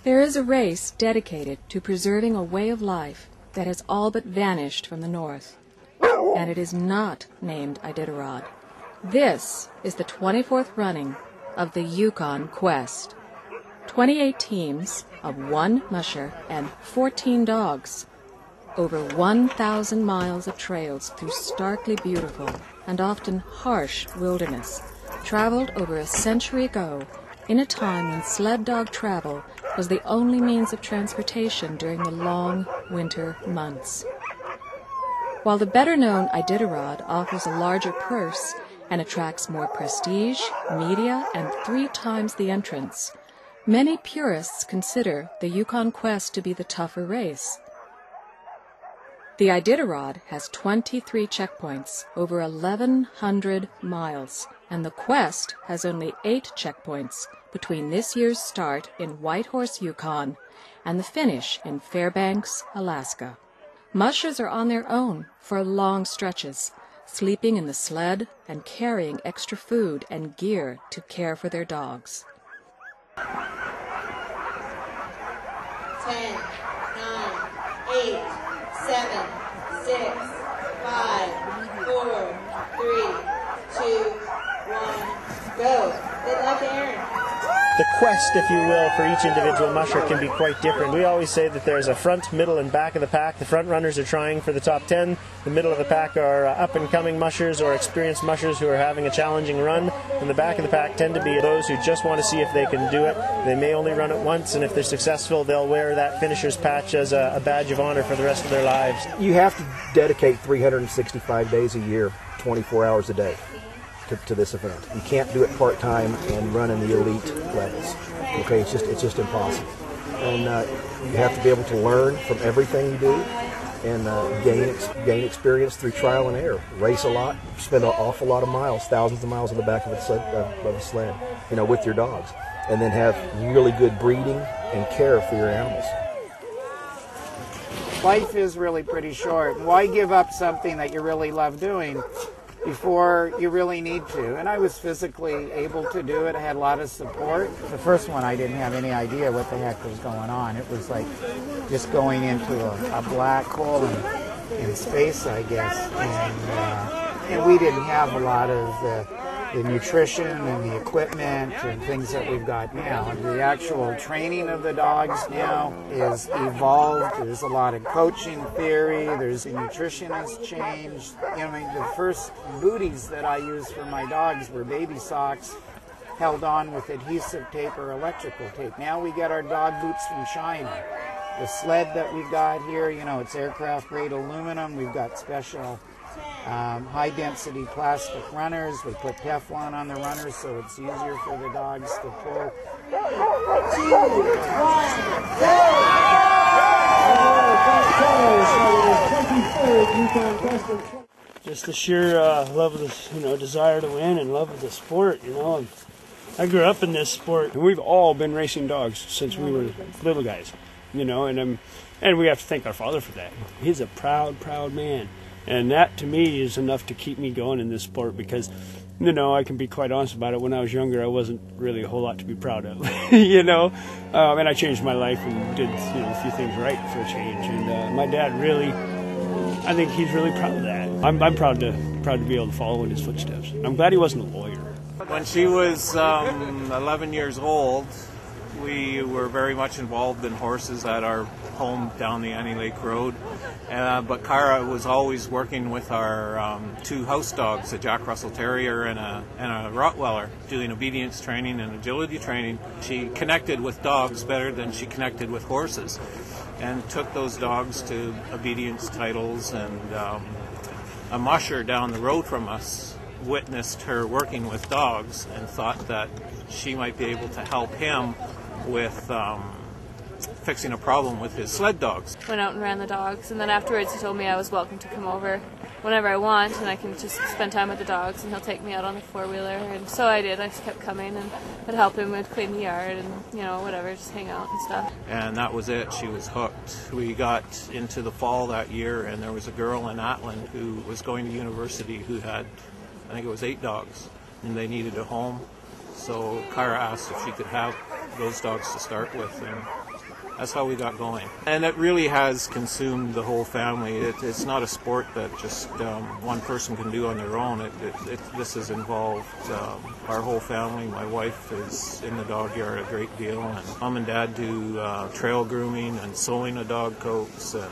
There is a race dedicated to preserving a way of life that has all but vanished from the north, and it is not named Iditarod. This is the 24th running of the Yukon Quest. 28 teams of 1 musher and 14 dogs, over 1,000 miles of trails through starkly beautiful and often harsh wilderness, traveled over a century ago in a time when sled dog travel was the only means of transportation during the long winter months. While the better-known Iditarod offers a larger purse and attracts more prestige, media, and 3 times the entrants, many purists consider the Yukon Quest to be the tougher race. The Iditarod has 23 checkpoints, over 1,100 miles, and the Quest has only 8 checkpoints between this year's start in Whitehorse, Yukon, and the finish in Fairbanks, Alaska. Mushers are on their own for long stretches, sleeping in the sled and carrying extra food and gear to care for their dogs. 10, 9, 8, 7, 6, 5, 4, 3, 2, 1, go. Good luck, Aaron. The quest, if you will, for each individual musher can be quite different. We always say that there's a front, middle, and back of the pack. The front runners are trying for the top 10. The middle of the pack are up-and-coming mushers or experienced mushers who are having a challenging run. And the back of the pack tend to be those who just want to see if they can do it. They may only run it once, and if they're successful, they'll wear that finisher's patch as a badge of honor for the rest of their lives. You have to dedicate 365 days a year, 24 hours a day. To this event. You can't do it part-time and run in the elite levels. Okay, it's just impossible. And you have to be able to learn from everything you do and gain experience through trial and error. Race a lot, spend an awful lot of miles, thousands of miles on the back of a sled, you know, with your dogs, and then have really good breeding and care for your animals. Life is really pretty short. Why give up something that you really love doing before you really need to? And I was physically able to do it. I had a lot of support. The first one, I didn't have any idea what the heck was going on. It was like just going into a black hole in space, I guess. And we didn't have a lot of the nutrition and the equipment and things that we've got now. The actual training of the dogs now is evolved. There's a lot of coaching theory. The nutrition has changed. You know, the first booties that I used for my dogs were baby socks held on with adhesive tape or electrical tape. Now we get our dog boots from China. The sled that we've got here, you know, it's aircraft grade aluminum. We've got special high-density plastic runners. We put Teflon on the runners so it's easier for the dogs to pull. 2, 1, go! Just the sheer love of the, desire to win and love of the sport, And I grew up in this sport. We've all been racing dogs since we were little guys, and we have to thank our father for that. He's a proud, proud man. And that, to me, is enough to keep me going in this sport because, I can be quite honest about it. When I was younger, I wasn't really a whole lot to be proud of, and I changed my life and did, a few things right for a change. And my dad really, I think he's really proud of that. I'm proud to be able to follow in his footsteps. I'm glad he wasn't a lawyer. When she was 11 years old, we were very much involved in horses at our home down the Annie Lake Road. But Cara was always working with our 2 house dogs, a Jack Russell Terrier and a Rottweiler, doing obedience training and agility training. She connected with dogs better than she connected with horses and took those dogs to obedience titles. And a musher down the road from us witnessed her working with dogs and thought that she might be able to help him with fixing a problem with his sled dogs. Went out and ran the dogs, and then afterwards he told me I was welcome to come over whenever I want, and I can just spend time with the dogs, and he'll take me out on the four-wheeler. And so I did. I just kept coming, and I'd help him with clean the yard and, you know, whatever, just hang out and stuff. And that was it. She was hooked. We got into the fall that year, and there was a girl in Atland who was going to university who had, I think it was 8 dogs, and they needed a home. So Kyra asked if she could have those dogs to start with, and that's how we got going. And it really has consumed the whole family. It's not a sport that just one person can do on their own. This has involved our whole family. My wife is in the dog yard a great deal, and Mom and Dad do trail grooming and sewing of dog coats and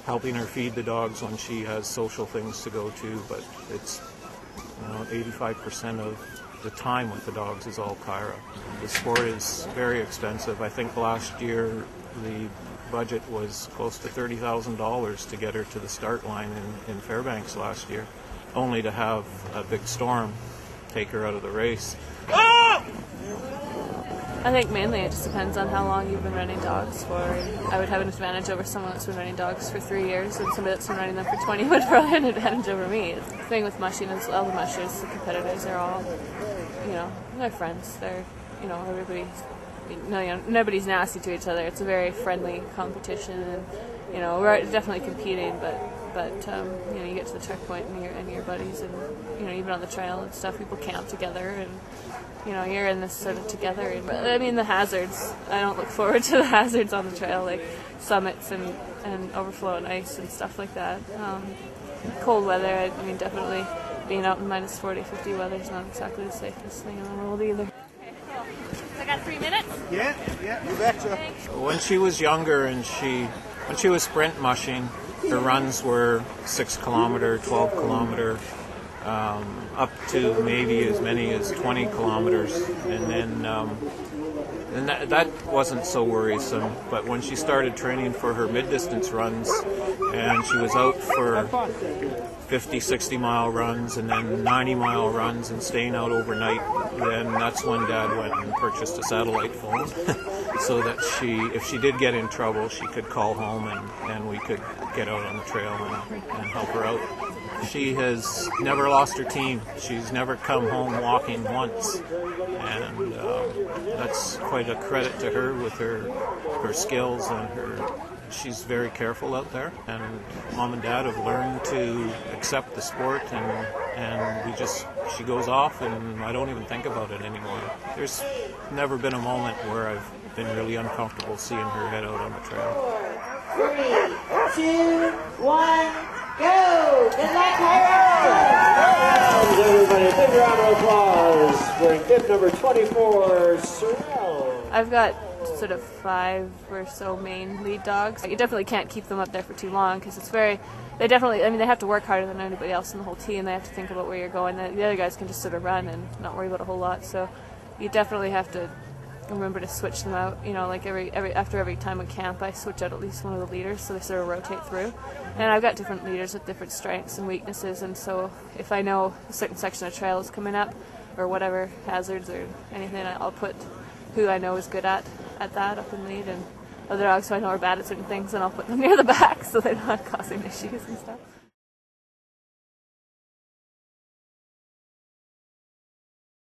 helping her feed the dogs when she has social things to go to. But it's 85% of the time with the dogs is all Kyra. The sport is very expensive. I think last year the budget was close to $30,000 to get her to the start line in Fairbanks last year, only to have a big storm take her out of the race. I think mainly it just depends on how long you've been running dogs for. I would have an advantage over someone that's been running dogs for 3 years, and somebody that's been running them for 20 would probably have an advantage over me. The thing with mushing is all the mushers, the competitors, are all, they're friends. They're, nobody's nasty to each other. It's a very friendly competition, and, we're definitely competing, but you get to the checkpoint and your buddies, and, even on the trail and stuff, people camp together, and, you're in this sort of together. But I mean, the hazards, I don't look forward to the hazards on the trail, like summits and overflow and ice and stuff like that. Cold weather, I mean, definitely being out in minus 40, 50 weather is not exactly the safest thing in the world either. Okay, cool. So I got 3 minutes? Yeah, you betcha. When she was younger and when she was sprint mushing, her runs were 6 kilometer, 12 kilometer, up to maybe as many as 20 kilometers, and then that wasn't so worrisome. But when she started training for her mid-distance runs, and she was out for 50, 60-mile runs and then 90-mile runs and staying out overnight, then that's when Dad went and purchased a satellite phone so that if she did get in trouble, she could call home and we could get out on the trail and help her out. She has never lost her team. She's never come home walking once, and that's quite a credit to her with her skills and she's very careful out there, and Mom and Dad have learned to accept the sport, and she goes off and I don't even think about it anymore. There's never been a moment where I've been really uncomfortable seeing her head out on the trail. 3, 2, 1, go! Good luck, Kyra! Everybody, a big round of applause for bib number 24, Sorrel. I've got sort of 5 or so main lead dogs. You definitely can't keep them up there for too long because they have to work harder than anybody else in the whole team. They have to think about where you're going. The other guys can just sort of run and not worry about a whole lot. So you definitely have to remember to switch them out. Like after every time we camp, I switch out at least one of the leaders so they sort of rotate through. And I've got different leaders with different strengths and weaknesses, and so if I know a certain section of trail is coming up or whatever hazards or anything, I'll put who I know is good at that up in lead, and other dogs who I know are bad at certain things, and I'll put them near the back so they're not causing issues and stuff.